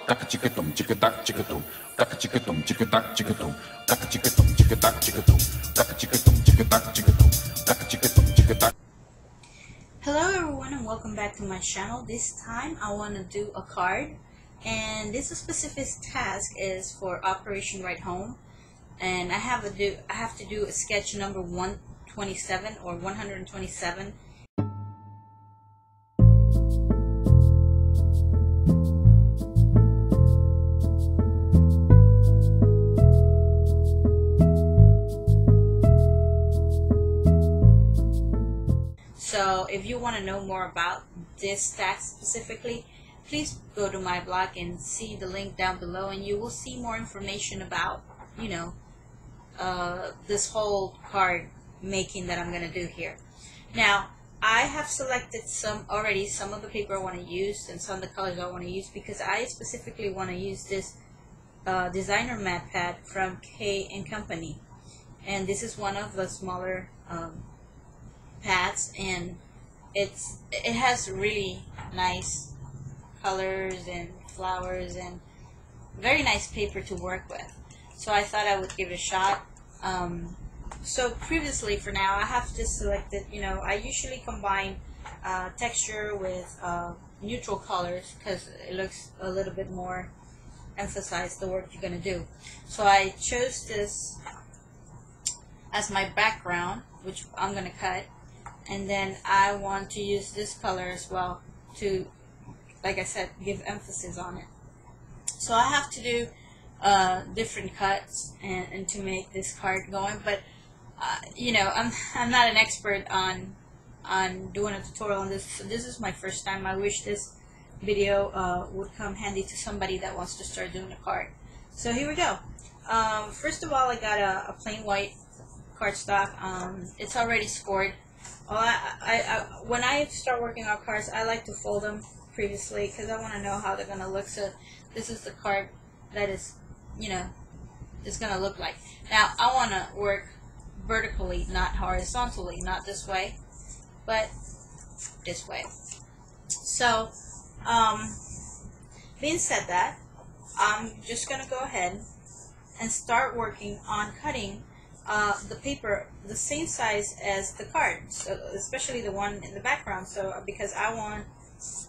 taka chicka tum chicka tak chicka tum taka chicka tum chicka tak chicka tum taka chicka tum chicka tak chicka tum taka chicka tum chicka tak chicka tum taka chicka tum chicka tak. Hello everyone and welcome back to my channel. This time I want to do a card, and this specific task is for Operation Right Home, and I have to do a sketch number 127 or 127. So if you want to know more about this task specifically, please go to my blog and see the link down below, and you will see more information about, this whole card making that I'm going to do here. Now, I have selected some of the paper I want to use and some of the colors I want to use, because I specifically want to use this designer mat pad from K & Company, and this is one of the smaller pads, and it has really nice colors and flowers and very nice paper to work with. So I thought I would give it a shot. So previously, for now, I have just selected, I usually combine texture with neutral colors because it looks a little bit more emphasize the work you're going to do. So I chose this as my background, which I'm going to cut, and then I want to use this color as well to, like I said, give emphasis on it. So I have to do different cuts and to make this card going, but I'm not an expert on doing a tutorial on this. So this is my first time. I wish this video would come handy to somebody that wants to start doing a card. So here we go. First of all, I got a plain white cardstock. It's already scored. When I start working on cards, I like to fold them previously because I want to know how they're going to look. So this is the card that is, it's going to look like. Now, I want to work vertically, not horizontally, not this way, but this way. So, being said that, I'm just going to go ahead and start working on cutting the paper the same size as the card, so especially the one in the background. So because I want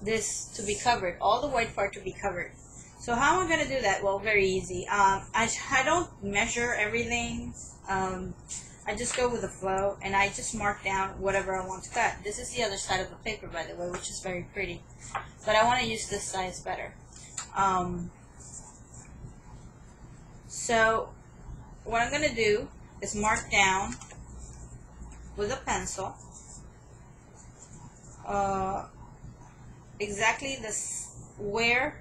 this to be covered, all the white part to be covered. So how am I going to do that? Well, very easy. I don't measure everything. I just go with the flow, and I just mark down whatever I want to cut. This is the other side of the paper, by the way, which is very pretty, but I want to use this size better. So what I'm going to do is mark down with a pencil exactly where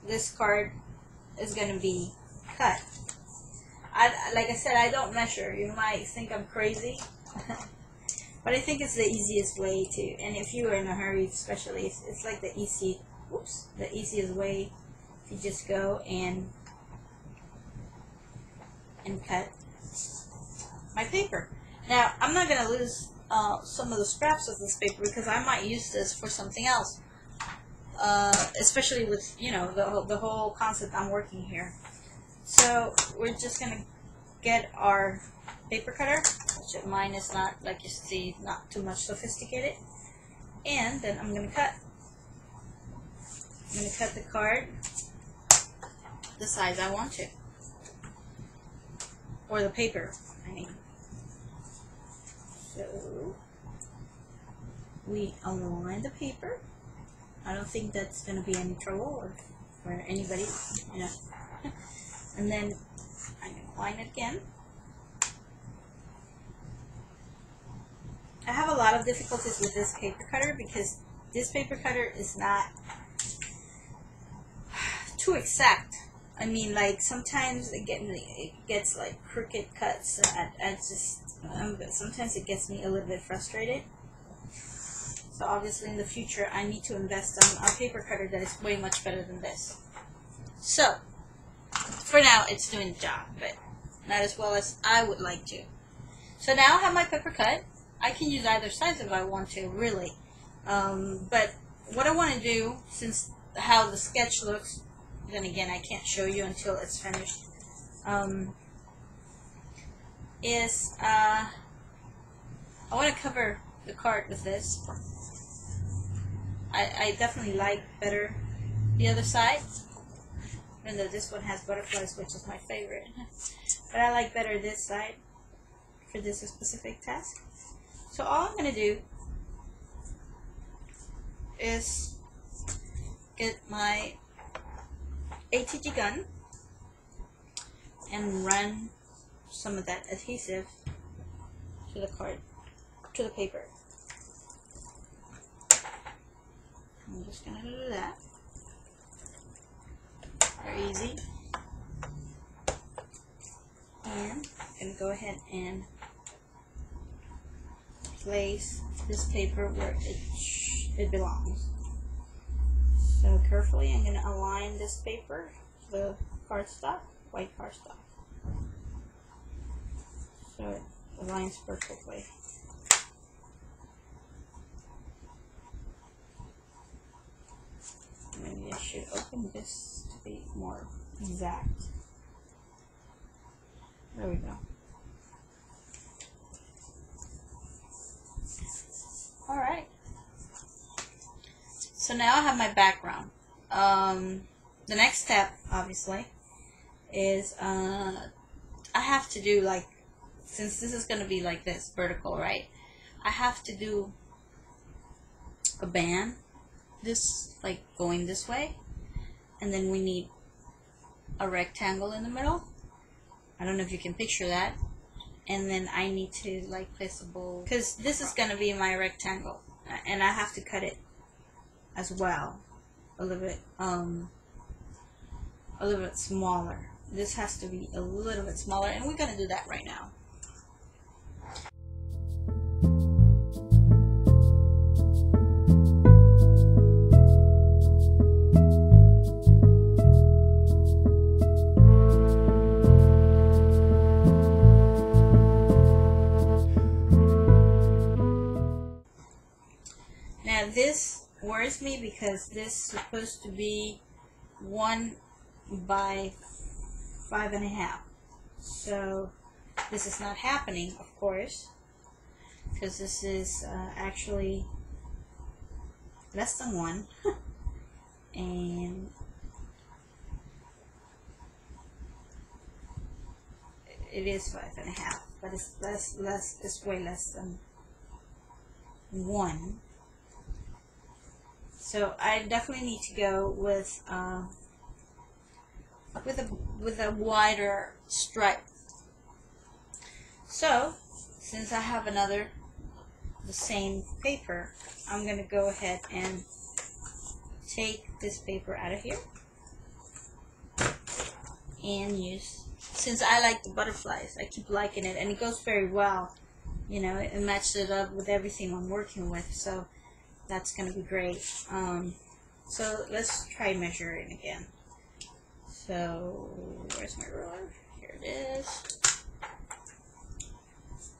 this card is going to be cut. Like I said, I don't measure. You might think I'm crazy, but I think it's the easiest way to. And if you are in a hurry, especially, it's like the easiest way to just go and cut my paper. Now, I'm not going to lose some of the scraps of this paper because I might use this for something else, especially with, the whole concept I'm working here. So we're just going to get our paper cutter, which mine is not, like you see, not too much sophisticated, and then I'm going to cut. I'm going to cut the card the size I want to. Or the paper, I mean. So we align the paper. I don't think that's going to be any trouble or for anybody, And then I'm going to align it again. I have a lot of difficulties with this paper cutter because this paper cutter is not too exact. I mean, like, sometimes it gets like crooked cuts. Sometimes it gets me a little bit frustrated. So obviously in the future I need to invest on a paper cutter that is way much better than this. So for now it's doing the job, but not as well as I would like to. So now I have my paper cut. I can use either side if I want to, really. But what I want to do, since how the sketch looks. Then again, I can't show you until it's finished. I want to cover the card with this. I definitely like better the other side, even though this one has butterflies, which is my favorite. But I like better this side for this specific task. So all I'm going to do is get my ATG gun and run some of that adhesive to the card, to the paper. I'm just going to do that. Very easy. And I'm going to go ahead and place this paper where it belongs. So carefully I'm going to align this paper to the cardstock, white cardstock, so it aligns perfectly. Maybe I should open this to be more exact. There we go. Alright. So now I have my background. The next step, obviously, is I have to do, like, since this is going to be like this, vertical, right? I have to do a band, this, like, going this way. And then we need a rectangle in the middle. I don't know if you can picture that. And then I need to, like, place a bowl, because this is going to be my rectangle. And I have to cut it as well. A little bit smaller. This has to be a little bit smaller, and we're going to do that right now. Now this worries me because this is supposed to be 1 by 5.5. So this is not happening, of course, because this is actually less than 1. And it is 5.5, but it's way less than 1. So I definitely need to go with a wider stripe. So since I have the same paper, I'm gonna go ahead and take this paper out of here and use, since I like the butterflies, I keep liking it, and it goes very well, you know, it matches it up with everything I'm working with, so that's gonna be great. So let's try measuring again. So where's my ruler? Here it is.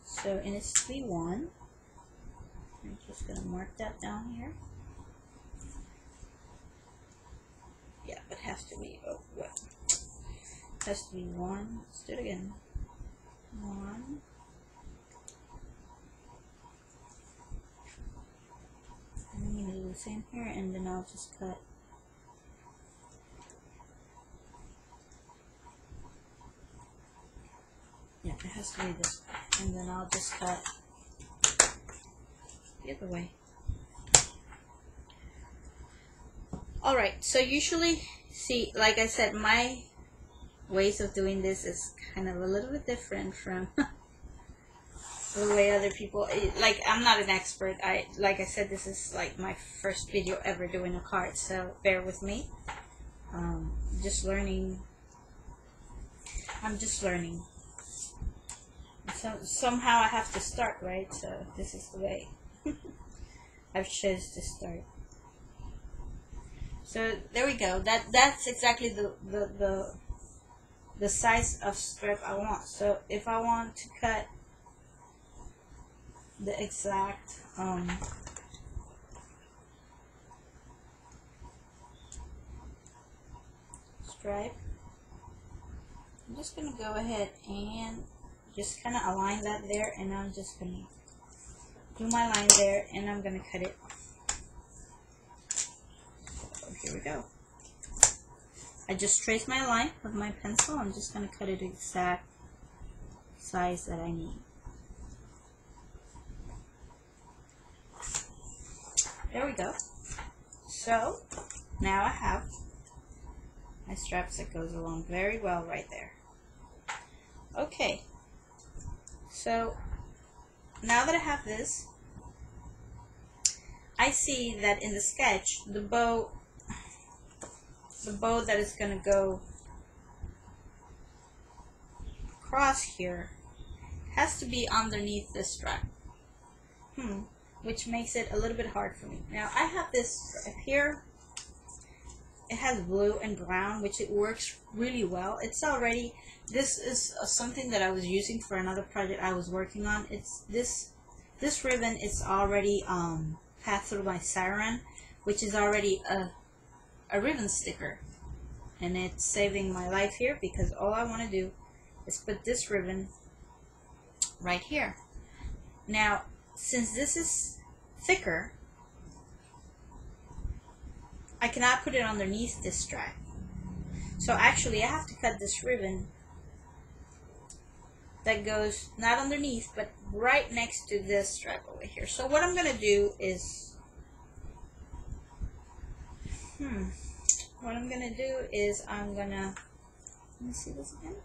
So and it's 3-1. I'm just gonna mark that down here. Yeah, it has to be, oh what? It has to be 1. Let's do it again. 1. I'm going to do the same here, and then I'll just cut. Yeah, it has to be this way. And then I'll just cut the other way. Alright, so usually, see, like I said, my ways of doing this is kind of a little bit different from the way other people, like, I'm not an expert. Like I said, this is like my first video ever doing a card, so bear with me. Just learning. I'm just learning. So somehow I have to start, right? So this is the way I've chose to start. So there we go. That's exactly the size of strip I want. So if I want to cut the exact stripe. I'm just going to go ahead and just kind of align that there, and I'm just going to do my line there, and I'm going to cut it. So here we go. I just traced my line with my pencil. I'm just going to cut it the exact size that I need. There we go. So now I have my straps that goes along very well right there. Okay, so now that I have this, I see that in the sketch, the bow that is going to go across here has to be underneath this strap, which makes it a little bit hard for me. Now I have this strap here. It has blue and brown, which it works really well. It's already, this is something that I was using for another project I was working on. It's this ribbon is already passed through my siren, which is already a ribbon sticker, and it's saving my life here because all I want to do is put this ribbon right here. Now, since this is thicker, I cannot put it underneath this strap. So actually I have to cut this ribbon that goes not underneath but right next to this strap over here. So what I'm gonna do is I'm gonna, let me see this again.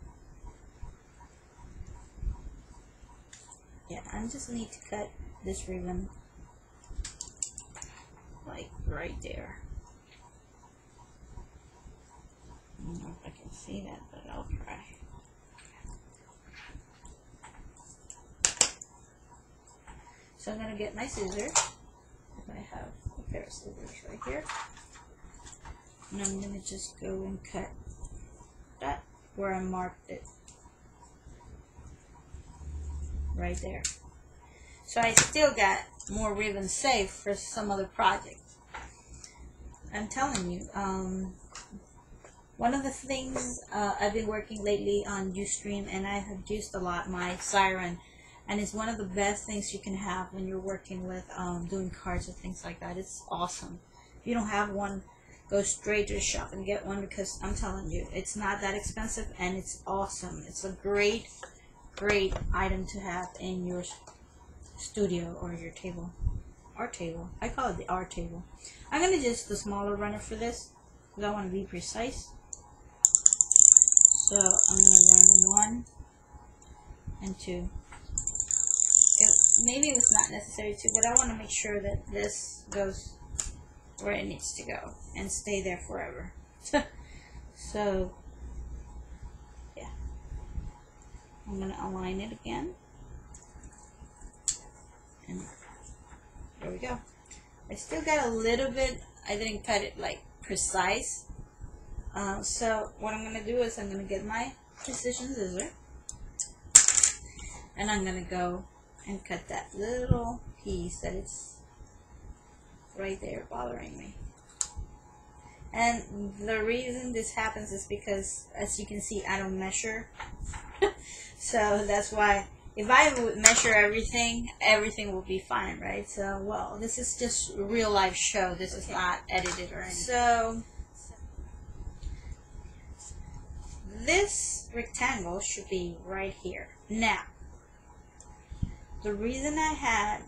Yeah, I just need to cut this ribbon like right there. I don't know if I can see that, but I'll try. So I'm going to get my scissors. I have a pair of scissors right here. And I'm going to just go and cut that where I marked it. Right there. So I still got more ribbon saved for some other projects. I'm telling you, one of the things I've been working lately on Ustream, and I have used a lot my siren, and it's one of the best things you can have when you're working with doing cards and things like that. It's awesome. If you don't have one, go straight to the shop and get one, because I'm telling you, it's not that expensive and it's awesome. It's a great item to have in your studio or your table. Art table. I call it the art table. I'm going to use the smaller runner for this because I want to be precise. So I'm going to run 1 and 2. Maybe it was not necessary to, but I want to make sure that this goes where it needs to go and stay there forever. So yeah, I'm going to align it again, and there we go. I still got a little bit, I didn't cut it like precise. So what I'm going to do is I'm going to get my precision scissor, and I'm going to go and cut that little piece that is right there bothering me. And the reason this happens is because, as you can see, I don't measure. So that's why, if I would measure everything, everything will be fine, right? So, well, this is just a real life show. This is not edited or anything. So this rectangle should be right here. Now, the reason I had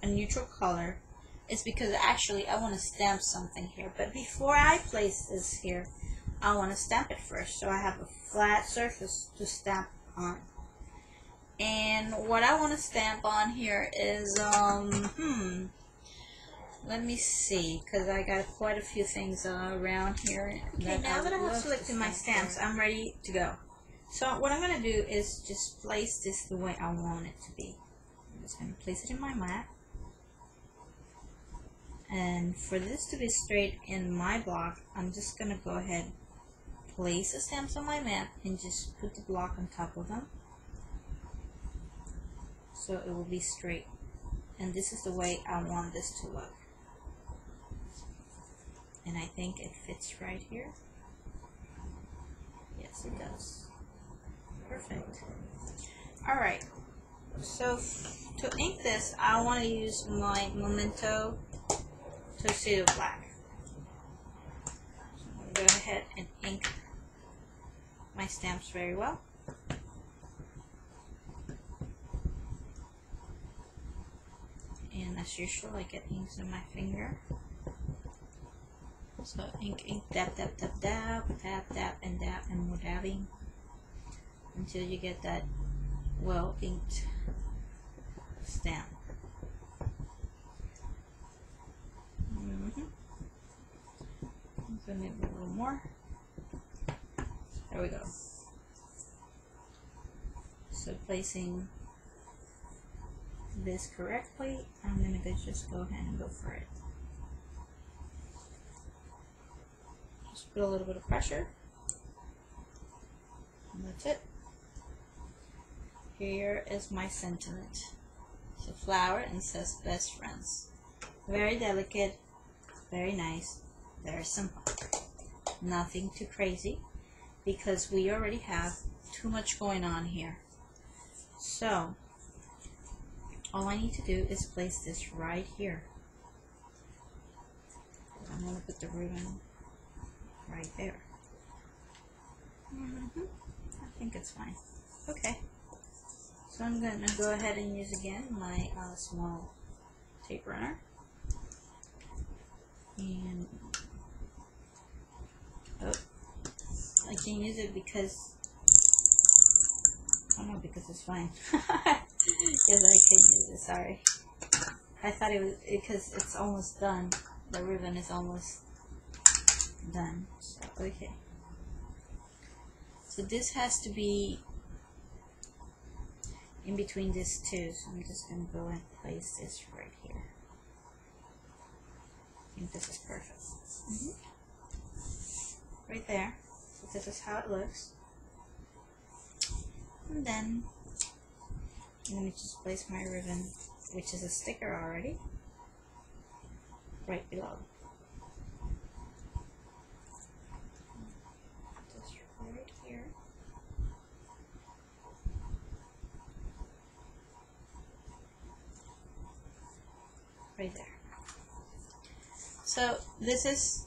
a neutral color is because actually I want to stamp something here. But before I place this here, I want to stamp it first. So I have a flat surface to stamp on. And what I want to stamp on here is, let me see, because I got quite a few things around here. Okay, now that I have selected my stamps, I'm ready to go. So what I'm going to do is just place this the way I want it to be. I'm just going to place it in my mat. And for this to be straight in my block, I'm just going to go ahead, place the stamps on my mat, and just put the block on top of them. So it will be straight. And this is the way I want this to look. And I think it fits right here. Yes, it does. Perfect. Alright, so to ink this, I want to use my Memento Tuxedo Black. So I'm going to go ahead and ink my stamps very well. And as usual, I get inks in my finger. So ink, dab, dab, dab, dab, dab, dab, and more dabbing until you get that well inked stamp. I'm gonna need a little more. There we go. So placing this correctly, I'm gonna just go ahead and go for it. Just put a little bit of pressure. And that's it. Here is my sentiment. It's a flower and says best friends. Very delicate, very nice, very simple. Nothing too crazy because we already have too much going on here. So all I need to do is place this right here. I'm going to put the ribbon right there. I think it's fine. Okay. So I'm going to go ahead and use again my small tape runner. And I can use it because, oh no, because it's fine. Yes, I can use it, sorry. I thought it was, because it's almost done. The ribbon is almost done. So, okay. So this has to be in between these two. So I'm just going to go and place this right here. I think this is perfect. Right there. So this is how it looks. And then I'm going to just place my ribbon, which is a sticker already, right below. Just right here. Right there. So this is,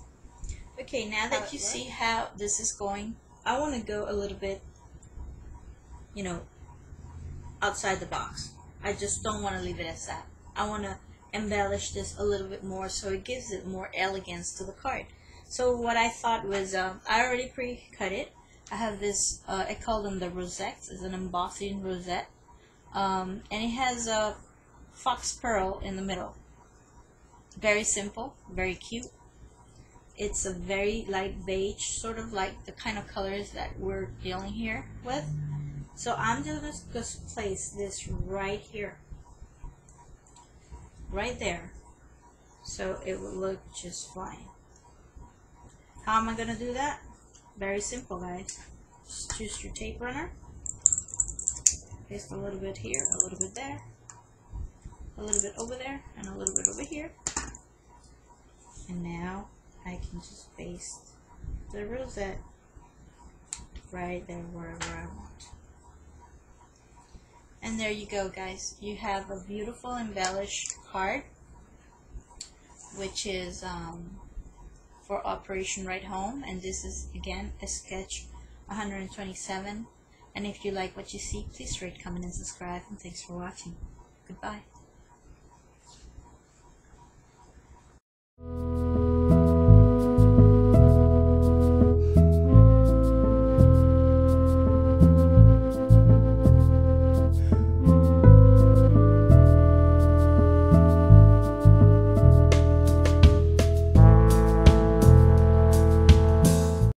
okay, now that you see how this is going, I want to go a little bit, you know, outside the box. I just don't want to leave it as that. I want to embellish this a little bit more so it gives it more elegance to the card. So what I thought was, I already pre-cut it. I have this, I call them the rosettes. It's an embossing rosette. And it has a fox pearl in the middle. Very simple, very cute. It's a very light beige, sort of like the kind of colors that we're dealing here with. So I'm just going to place this right here, right there, so it will look just fine. How am I going to do that? Very simple, guys. Just choose your tape runner, paste a little bit here, a little bit there, a little bit over there, and a little bit over here. And now I can just paste the rosette right there wherever I want. And there you go, guys. You have a beautiful embellished card, which is for Operation Right Home. And this is, again, a sketch 127. And if you like what you see, please rate, comment, and subscribe. And thanks for watching. Goodbye.